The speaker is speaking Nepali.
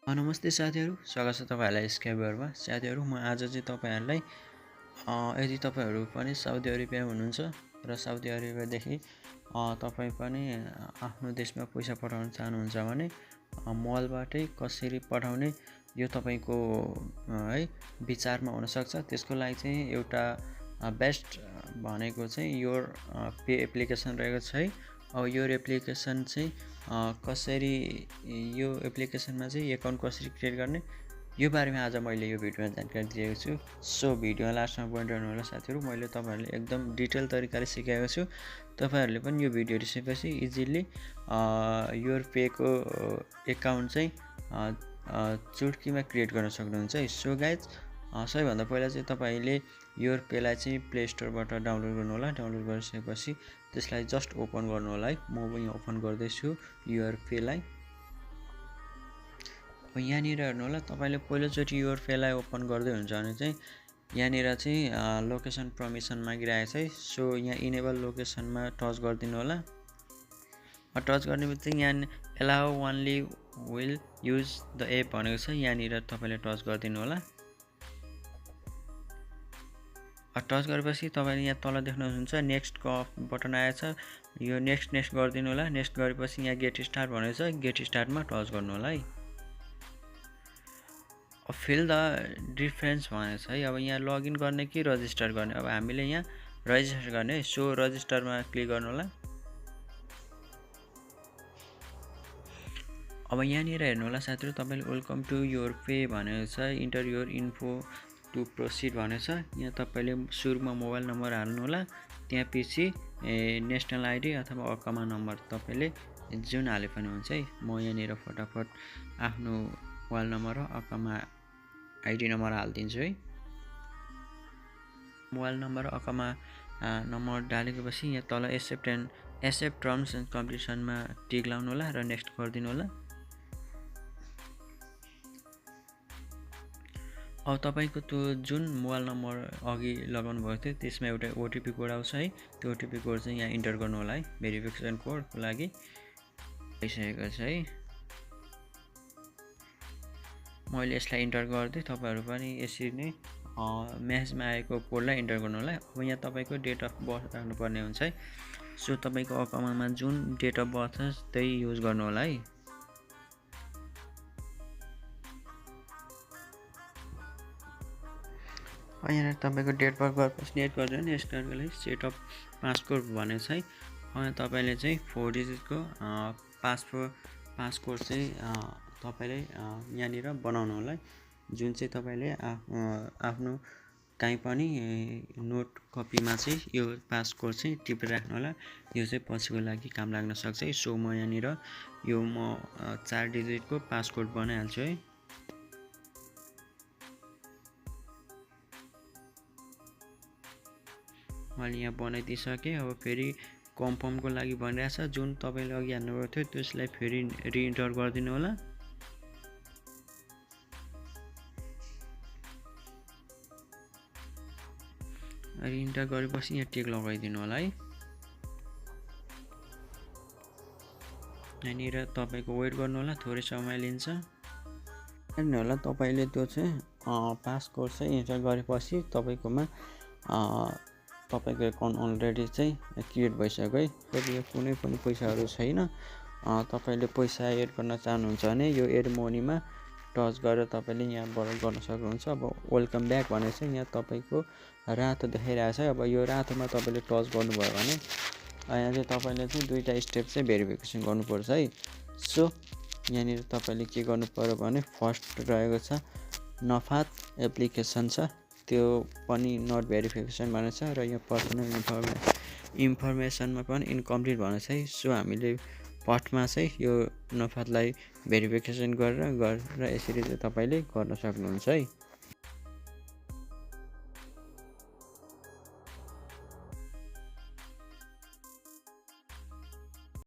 नमस्ते साथीहरू, स्वागत छ तपाईँहरूलाई स्क्याबरमा। साथीहरू, म आज चाहिँ तपाईँहरूलाई यदि तपाईँहरू पनि साउदी अरेबियामा हुनुहुन्छ र साउदी अरेबियादेखि तपाईँ पनि आफ्नो देशमा पैसा पठाउन चाहनुहुन्छ भने मलबाटै कसरी पठाउने यो तपाईँको है विचारमा हुनसक्छ। त्यसको लागि चाहिँ एउटा बेस्ट भनेको चाहिँ यो पे एप्लिकेसन रहेको छ है। अब यो एप्लिकेसन चाहिँ कसरी यो एप्लिकेसनमा चाहिँ एकाउन्ट कसरी क्रिएट गर्ने यो बारेमा आज मैले यो भिडियोमा जानकारी दिएको छु। सो भिडियो लास्टमा बनिरहनु होला साथीहरू। मैले तपाईँहरूले एकदम डिटेल तरिकाले सिकाएको छु। तपाईँहरूले पनि यो भिडियो हेरिसकेपछि इजिली यो पेको एकाउन्ट चाहिँ चुटकीमा क्रिएट गर्न सक्नुहुन्छ है। सो गाइज, सबैभन्दा पहिला चाहिँ तपाईँले यो पेलाई चाहिँ प्ले स्टोरबाट डाउनलोड गर्नु होला। डाउनलोड गरिसकेपछि त्यसलाई जस्ट ओपन गर्नु होला है। म पनि ओपन गर्दैछु यो पेलाई। अब यहाँनिर हेर्नु होला, तपाईँले पहिलोचोटि यो पेलाई ओपन गर्दै हुन्छ भने चाहिँ यहाँनिर चाहिँ लोकेसन पर्मिसन मागिरहेको छ है। सो यहाँ इनेबल लोकेसनमा टच गरिदिनु होला। टच गर्ने बित्तिकै यहाँ allow only will use the app भनेको छ, यहाँनिर तपाईँले टच गरिदिनु होला। टच गरेपछि तपाईँले यहाँ तल देख्नुहुन्छ नेक्स्टको बटन आएछ, यो नेक्स्ट गरिदिनु होला। नेक्स्ट गरेपछि यहाँ गेट स्टार्ट भनेको छ, गेट स्टार्टमा टच गर्नु होला है। फिल द डिफरेन्स भनेको छ है। अब यहाँ लगइन गर्ने कि रजिस्टर गर्ने, अब हामीले यहाँ रजिस्टर गर्ने है। सो रजिस्टरमा क्लिक गर्नु होला। अब यहाँनिर हेर्नु होला साथीहरू, तपाईँले वेलकम टु योर पे भनेको छ, enter your info to proceed भनेको छ। यहाँ तपाईँले सुरुमा मोबाइल नम्बर हाल्नु होला, त्यहाँ पछि नेसनल आइडी अथवा अकामा नम्बर तपाईँले जुन हाले पनि हुन्छ है। म यहाँनिर फटाफट आफ्नो मोबाइल नम्बर र अकामा आइडी नम्बर हालिदिन्छु है। मोबाइल नम्बर र अकामा नम्बर डालेपछि यहाँ तल एक्सेप्ट टर्म्स एन्ड कन्डिसनमा टिक लाउनु होला र नेक्स्ट गरिदिनु होला। अब तपाईँको त्यो जुन मोबाइल नम्बर अघि लगाउनु भएको थियो त्यसमा एउटा ओटिपी कोड आउँछ है। त्यो ओटिपी कोड चाहिँ यहाँ इन्टर गर्नु होला है। भेरिफिकेसन कोडको लागि आइसकेको छ है। मैले यसलाई इन्टर गर्दै तपाईँहरू पनि यसरी नै म्यासेजमा आएको कोडलाई इन्टर गर्नु होला। अब यहाँ तपाईँको डेट अफ बर्थ राख्नुपर्ने हुन्छ है। सो तपाईँको अकाउन्टमा जुन डेट अफ बर्थ छ त्यही युज गर्नु होला है। यहाँ तपाईँको डेट अफ बर्थ नेट गर्दैन, यसको लागि सेट अफ पासकोड भनेको छ है। यहाँ तपाईँले चाहिँ 4 डिजिटको पासकोड चाहिँ तपाईँले यहाँनिर बनाउनु होला है। जुन चाहिँ तपाईँले आफ्नो काहीँ पनि नोट कपीमा चाहिँ यो पासकोड चाहिँ टिपेर राख्नु होला। यो चाहिँ पछिको लागि काम लाग्न सक्छ है। सो म यहाँनिर यो 4 डिजिटको पासकोड बनाइहाल्छु है। मैले यहाँ बनाइदिइसकेँ। अब फेरि कन्फर्मको लागि भनिरहेछ, जुन तपाईँले अघि हाल्नुभएको थियो त्यसलाई फेरि रिइन्टर गरिदिनु होला। रिइन्टर गरेपछि यहाँ टिक लगाइदिनु होला है। यहाँनिर तपाईँको वेट गर्नु होला, थोरै समय लिन्छ। हेर्नु होला, तपाईँले त्यो चाहिँ पासकोड चाहिँ इन्टर गरेपछि तपाईँकोमा तपाईँको एकाउन्ट अलरेडी चाहिँ क्रिएट भइसक्यो है। यदि यो कुनै पनि पैसाहरू छैन, तपाईँले पैसा एड गर्न चाहनुहुन्छ भने यो एड मनीमा टच गरेर तपाईँले यहाँबाट गर्न सक्नुहुन्छ। अब वेलकम ब्याक भनेको चाहिँ यहाँ तपाईँको रातो देखाइरहेको छ है। अब यो रातोमा तपाईँले टच गर्नुभयो भने यहाँ चाहिँ तपाईँले चाहिँ दुईवटा स्टेप चाहिँ भेरिफिकेसन गर्नुपर्छ है। सो यहाँनिर तपाईँले के गर्नु पर्यो भने फर्स्ट रहेको छ नफात एप्लिकेसन छ, त्यो पनि नट भेरिफिकेसन भनेको छ र यो पर्सनल इन्फर्मेसनमा पनि इन्कम्प्लिट भनेको छ है। सो हामीले फर्स्टमा चाहिँ यो नफातलाई भेरिफिकेसन गरेर यसरी चाहिँ तपाईँले गर्न सक्नुहुन्छ है।